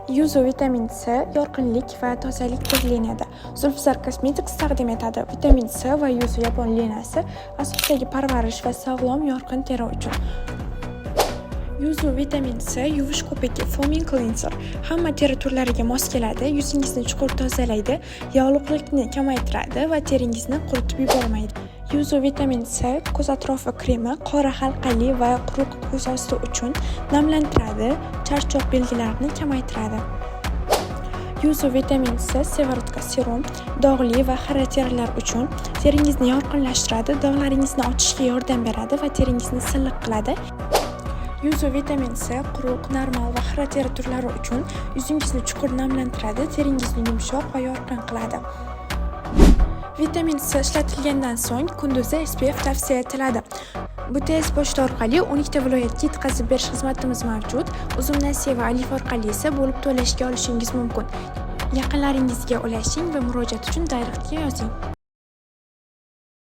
Yuzu vitamin C yorqinlik va tozalik tezlanadi. Zulfizar Cosmetics taqdim etadi. Vitamin C va yuzu yapon linasi asosidagi parvarish va sog'lom yorqin teri uchun. Yuzu vitamin C yuvish ko'pigi foaming cleanser. Hamma teri turlariga mos keladi, yuzingizni chuqur tozalaydi, yog'liqlikni kamaytiradi va teringizni quritib yubormaydi. Yuzu vitamin C ko'z atrofi kremi qora halqali va quruq ko'z osti uchun namlantiradi, charchoq belgilarini kamaytiradi. Yuzu vitamin C sivorotka serum dog'li va xira terilar uchun teringizni yorqinlashtiradi, dog'laringizni ochishga yordam beradi va teringizni silliq qiladi. Yuzu vitamin C quruq, normal va xira teri turlari uchun yuzingizni chuqur namlantiradi, teringizni yumshoq va yorqin qiladi. Vitamin C ishlatilgandan so'ng kunduzi SPF tavsiya etiladi. Bu test pochta orqali 12 viloyatga yetkazib berish xizmatimiz mavjud. Uzum nasiya va alif orqali esa bo'lib to'lashga olishingiz mumkin. Yaqinlaringizga ulashing va murojaat uchun direktga yozing.